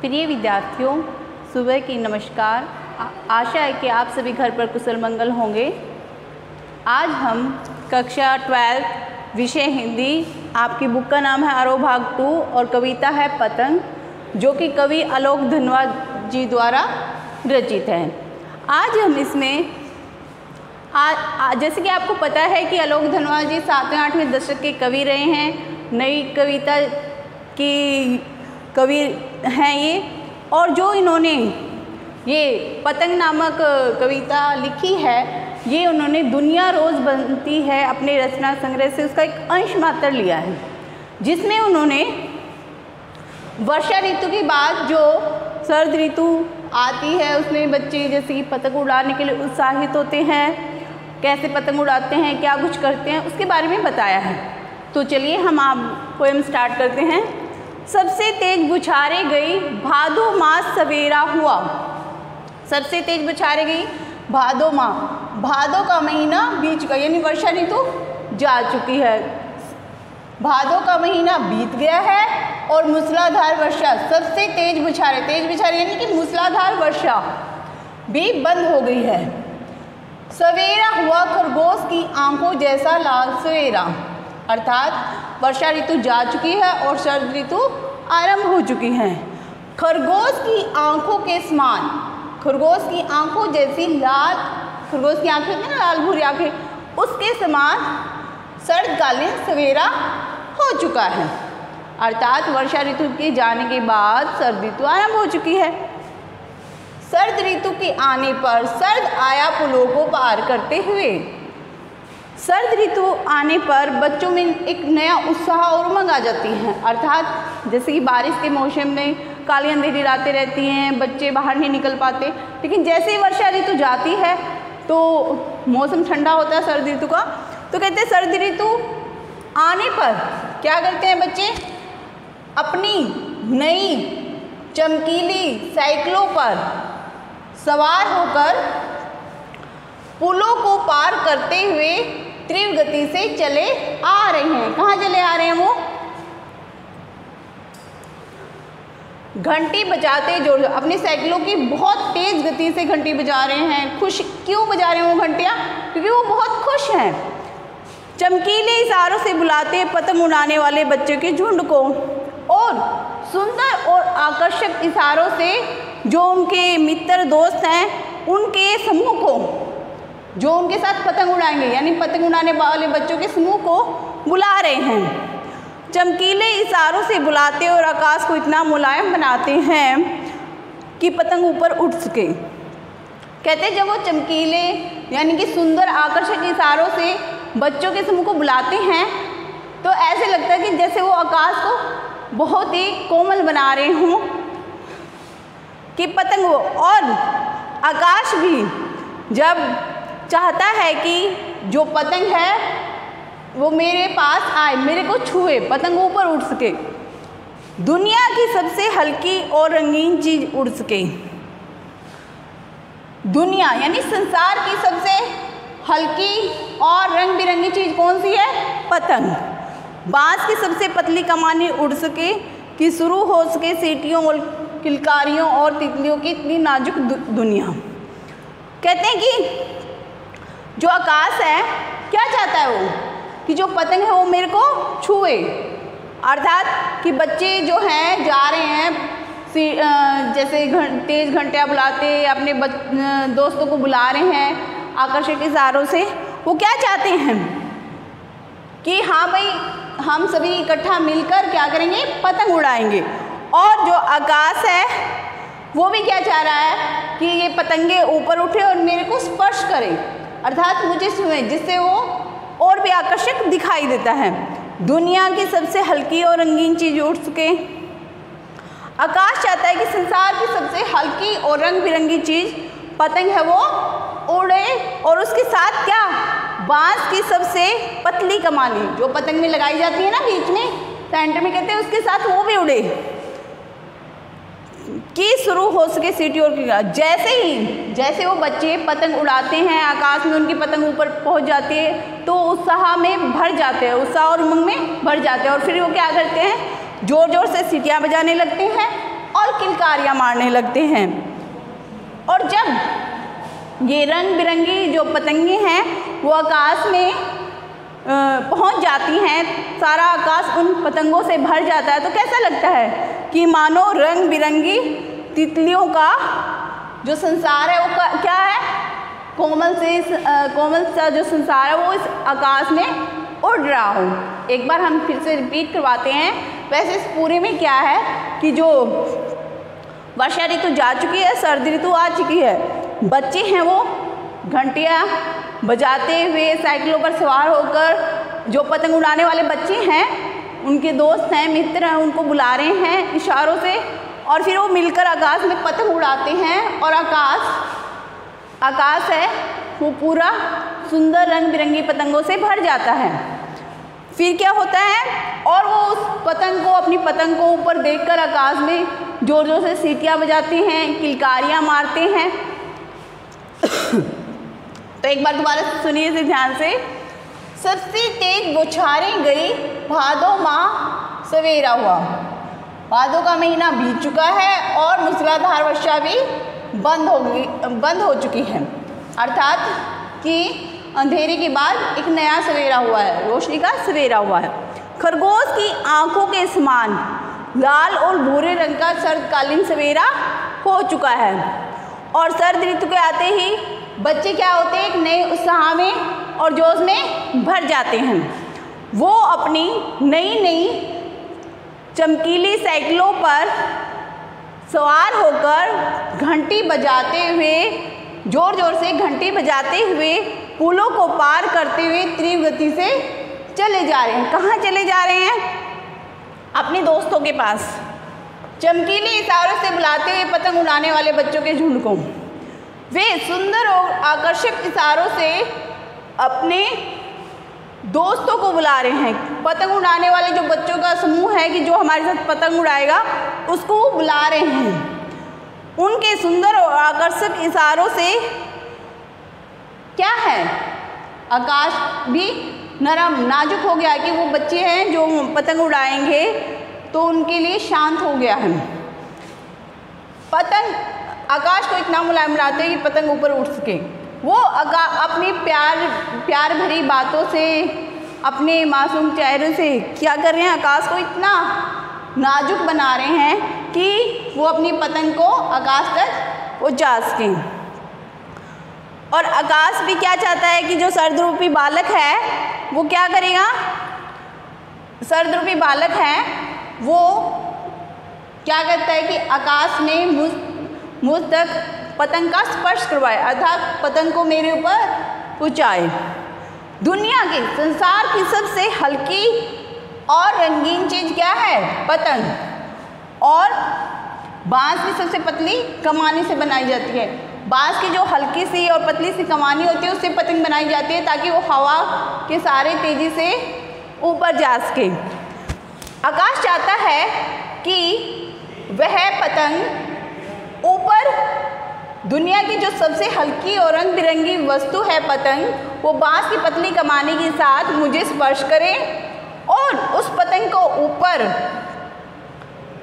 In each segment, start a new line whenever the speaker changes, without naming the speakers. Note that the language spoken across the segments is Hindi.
प्रिय विद्यार्थियों, सुबह की नमस्कार। आशा है कि आप सभी घर पर कुशल मंगल होंगे। आज हम कक्षा 12 विषय हिंदी, आपकी बुक का नाम है आरोह भाग 2 और कविता है पतंग, जो कि कवि आलोक धनवाद जी द्वारा रचित है। आज हम इसमें जैसे कि आपको पता है कि आलोक धनवाद जी 7वें 8वें दशक के कवि रहे हैं, नई कविता की कवि हैं ये, और जो इन्होंने ये पतंग नामक कविता लिखी है, ये उन्होंने दुनिया रोज़ बनती है अपने रचना संग्रह से उसका एक अंश मात्र लिया है, जिसमें उन्होंने वर्षा ऋतु के बाद जो शरद ऋतु आती है उसमें बच्चे जैसे कि पतंग उड़ाने के लिए उत्साहित होते हैं, कैसे पतंग उड़ाते हैं, क्या कुछ करते हैं, उसके बारे में बताया है। तो चलिए हम आप पोएम स्टार्ट करते हैं। सबसे तेज बुछारे गई भादो मास सवेरा हुआ। सबसे तेज बुछारे गई भादो माह, भादो का महीना बीत चुका, यानी वर्षा ऋतु जा चुकी है, भादो का महीना बीत गया है और मूसलाधार वर्षा, सबसे तेज बुछारे यानी कि मूसलाधार वर्षा भी बंद हो गई है। सवेरा हुआ खरगोश की आंखों जैसा लाल सवेरा, अर्थात वर्षा ऋतु जा चुकी है और शरद ऋतु आरंभ हो चुकी है। खरगोश की आंखों के समान, खरगोश की आंखों जैसी लाल, खरगोश की आंखें होती हैं ना लाल भूरी आंखें, उसके समान शरदकालीन सवेरा हो चुका है, अर्थात वर्षा ऋतु के जाने के बाद शरद ऋतु आरंभ हो चुकी है। शरद ऋतु के आने पर शरद आया पुलों को पार करते हुए। शरद ऋतु आने पर बच्चों में एक नया उत्साह और उमंग आ जाती है, अर्थात जैसे कि बारिश के मौसम में काली अंधेरी रातें रहती हैं, बच्चे बाहर नहीं निकल पाते, लेकिन जैसे ही वर्षा ऋतु जाती है तो मौसम ठंडा होता है शरद ऋतु का। तो कहते हैं शरद ऋतु आने पर क्या करते हैं बच्चे, अपनी नई चमकीली साइकिलों पर सवार होकर पुलों को पार करते हुए तीव्र गति से चले आ रहे हैं। कहाँ चले आ रहे हैं वो? घंटी बजाते जोर, अपनी साइकिलों की बहुत तेज गति से घंटी बजा रहे हैं। खुश क्यों बजा रहे हैं वो घंटियाँ? क्योंकि वो बहुत खुश हैं। चमकीले इशारों से बुलाते पतंग उड़ाने वाले बच्चों के झुंड को, और सुंदर और आकर्षक इशारों से जो उनके मित्र दोस्त हैं उनके समूह को, जो उनके साथ पतंग उड़ाएंगे, यानी पतंग उड़ाने वाले बच्चों के समूह को बुला रहे हैं। चमकीले इशारों से बुलाते और आकाश को इतना मुलायम बनाते हैं कि पतंग ऊपर उठ सके। कहते हैं जब वो चमकीले यानी कि सुंदर आकर्षक इशारों से बच्चों के समूह को बुलाते हैं तो ऐसे लगता है कि जैसे वो आकाश को बहुत ही कोमल बना रहे हों कि पतंग वो, और आकाश भी जब चाहता है कि जो पतंग है वो मेरे पास आए, मेरे को छुए, पतंग ऊपर उड़ सके, दुनिया की सबसे हल्की और रंगीन चीज उड़ सके। दुनिया यानी संसार की सबसे हल्की और रंग बिरंगी चीज कौन सी है? पतंग। बांस की सबसे पतली कमानी उड़ सके कि शुरू हो सके सीटियों और किलकारियों और तितलियों की इतनी नाजुक दुनिया। कहते हैं कि जो आकाश है क्या चाहता है वो, कि जो पतंग है वो मेरे को छुए, अर्थात कि बच्चे जो हैं जा रहे हैं जैसे तेज घंटियाँ बुलाते अपने दोस्तों को बुला रहे हैं आकर्षक इशारों से, वो क्या चाहते हैं कि हाँ भाई हम सभी इकट्ठा मिलकर क्या करेंगे, पतंग उड़ाएंगे। और जो आकाश है वो भी क्या चाह रहा है कि ये पतंगे ऊपर उठे और मेरे को स्पर्श करें, अर्थात मुझे छुएं, जिससे वो और भी आकर्षक दिखाई देता है। दुनिया की सबसे हल्की और रंगीन चीज उड़ सके। आकाश चाहता है कि संसार की सबसे हल्की और रंग बिरंगी चीज पतंग है वो उड़े, और उसके साथ क्या, बांस की सबसे पतली कमानी जो पतंग में लगाई जाती है ना बीच में सेंटर में, कहते हैं उसके साथ वो भी उड़े कि शुरू हो सके सीटी और जैसे वो बच्चे पतंग उड़ाते हैं, आकाश में उनकी पतंग ऊपर पहुंच जाती है तो उत्साह में भर जाते हैं, उत्साह और उमंग में भर जाते हैं, और फिर वो क्या करते हैं, जोर जोर से सीटियाँ बजाने लगते हैं और किलकारियाँ मारने लगते हैं। और जब ये रंग बिरंगी जो पतंगे हैं वो आकाश में पहुंच जाती हैं, सारा आकाश उन पतंगों से भर जाता है, तो कैसा लगता है कि मानो रंग बिरंगी तितलियों का जो संसार है वो क्या है, कोमल सा जो संसार है वो इस आकाश में उड़ रहा हो। एक बार हम फिर से रिपीट करवाते हैं। वैसे इस पूरे में क्या है कि जो वर्षा ऋतु जा चुकी है, सर्दी ऋतु आ चुकी है, बच्चे हैं वो घंटियाँ बजाते हुए साइकिलों पर सवार होकर, जो पतंग उड़ाने वाले बच्चे हैं उनके दोस्त हैं, मित्र हैं, उनको बुला रहे हैं इशारों से, और फिर वो मिलकर आकाश में पतंग उड़ाते हैं और आकाश है वो पूरा सुंदर रंग बिरंगी पतंगों से भर जाता है। फिर क्या होता है, और वो उस पतंग को, अपनी पतंग को ऊपर देखकर आकाश में जोर जोर से सीटियाँ बजाते हैं, किलकारियाँ मारते हैं। तो एक बार दोबारा सुनिए इसे ध्यान से। सबसे तेज बौछारें गई, भादों माह सवेरा हुआ। भादों का महीना बीत चुका है और मूसलाधार वर्षा भी बंद हो चुकी है, अर्थात कि अंधेरे के बाद एक नया सवेरा हुआ है, रोशनी का सवेरा हुआ है। खरगोश की आंखों के समान लाल और भूरे रंग का शरतकालीन सवेरा हो चुका है और सर्द ऋतु के आते ही बच्चे क्या होते हैं, एक नए उत्साह में और जोश में भर जाते हैं। वो अपनी नई चमकीली साइकिलों पर सवार होकर घंटी बजाते हुए, जोर जोर से घंटी बजाते हुए, पुलों को पार करते हुए तीव्र गति से चले जा रहे हैं। कहाँ चले जा रहे हैं? अपने दोस्तों के पास। चमकीले इशारों से बुलाते हुए पतंग उड़ाने वाले बच्चों के झुंड को वे सुंदर और आकर्षक इशारों से अपने दोस्तों को बुला रहे हैं। पतंग उड़ाने वाले जो बच्चों का समूह है कि जो हमारे साथ पतंग उड़ाएगा, उसको वो बुला रहे हैं। उनके सुंदर और आकर्षक इशारों से क्या है, आकाश भी नरम नाजुक हो गया कि वो बच्चे हैं जो पतंग उड़ाएंगे तो उनके लिए शांत हो गया है। पतंग आकाश को इतना मुलायम बनाते हैं कि पतंग ऊपर उठ सके। वो अपनी प्यार भरी बातों से, अपने मासूम चेहरे से क्या कर रहे हैं, आकाश को इतना नाजुक बना रहे हैं कि वो अपनी पतंग को आकाश तक पहुँचा सकें। और आकाश भी क्या चाहता है कि जो सर्दरूपी बालक है वो क्या करेगा, सर्दरूपी बालक है वो क्या करता है कि आकाश में मुझ तक पतंग का स्पर्श करवाए, अर्थात पतंग को मेरे ऊपर पहुँचाए। दुनिया की, संसार की सबसे हल्की और रंगीन चीज़ क्या है? पतंग। और बांस की सबसे पतली कमानी से बनाई जाती है। बांस की जो हल्की सी और पतली सी कमानी होती है उससे पतंग बनाई जाती है ताकि वो हवा के सारे तेज़ी से ऊपर जा सके। आकाश चाहता है कि वह पतंग ऊपर, दुनिया की जो सबसे हल्की और रंग बिरंगी वस्तु है पतंग, वो बांस की पतली कमानी के साथ मुझे स्पर्श करे और उस पतंग को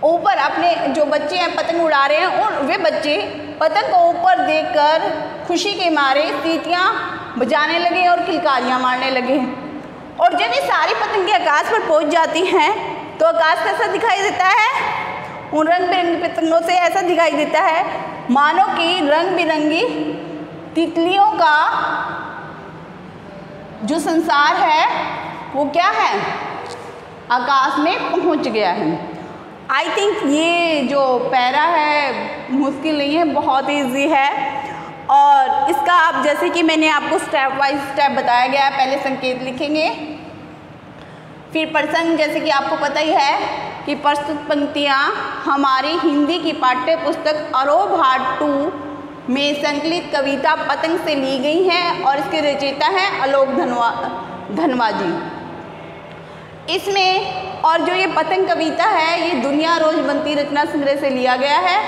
ऊपर अपने जो बच्चे हैं पतंग उड़ा रहे हैं, और वे बच्चे पतंग को ऊपर देखकर खुशी के मारे सीटियाँ बजाने लगे और किलकारियाँ मारने लगे। और जब ये सारी पतंगें आकाश पर पहुँच जाती हैं तो आकाश कैसा दिखाई देता है? उन रंग बिरंगी पतंगों से ऐसा दिखाई देता है मानो कि रंग बिरंगी तितलियों का जो संसार है वो क्या है, आकाश में पहुंच गया है। आई थिंक ये जो पैरा है मुश्किल नहीं है, बहुत ईजी है। और इसका आप, जैसे कि मैंने आपको स्टेप बाय स्टेप बताया गया है, पहले संकेत लिखेंगे, फिर प्रसंग, जैसे कि आपको पता ही है कि प्रस्तुत पंक्तियाँ हमारी हिंदी की पाठ्य पुस्तक आरोह भाट 2 में संकलित कविता पतंग से ली गई हैं और इसके रचयिता हैं आलोक धनवा जी। इसमें, और जो ये पतंग कविता है ये दुनिया रोज बनती रचना संग्रह से लिया गया है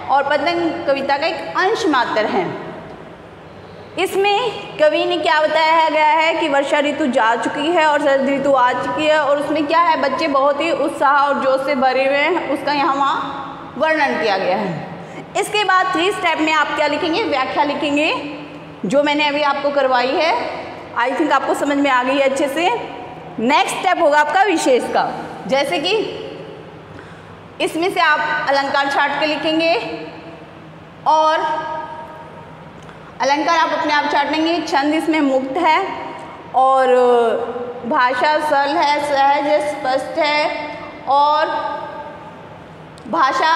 और पतंग कविता का एक अंश मात्र है। इसमें कवि ने क्या बताया गया है कि वर्षा ऋतु जा चुकी है और सर्द ऋतु आ चुकी है, और उसमें क्या है, बच्चे बहुत ही उत्साह और जोश से भरे हुए हैं, उसका यहाँ वहाँ वर्णन किया गया है। इसके बाद 3 स्टेप में आप क्या लिखेंगे, व्याख्या लिखेंगे, जो मैंने अभी आपको करवाई है। आई थिंक आपको समझ में आ गई है अच्छे से। नेक्स्ट स्टेप होगा आपका विशेष का, जैसे कि इसमें से आप अलंकार छाट के लिखेंगे और अलंकार आप अपने आप छाट लेंगे। छंद इसमें मुक्त है और भाषा सरल है, सहज है, स्पष्ट है और भाषा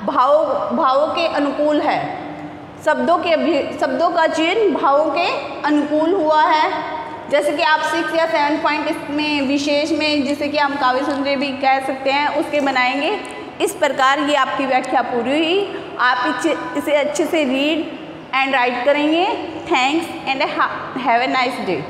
भावों के अनुकूल है। शब्दों का चयन भावों के अनुकूल हुआ है। जैसे कि आप 6 या 7 पॉइंट इसमें विशेष में, जिसे कि हम काव्य सुंदरी भी कह सकते हैं, उसके बनाएंगे। इस प्रकार ये आपकी व्याख्या पूरी हुई। आप इसे अच्छे से रीड एंड राइट करेंगे। Thanks and have a nice day.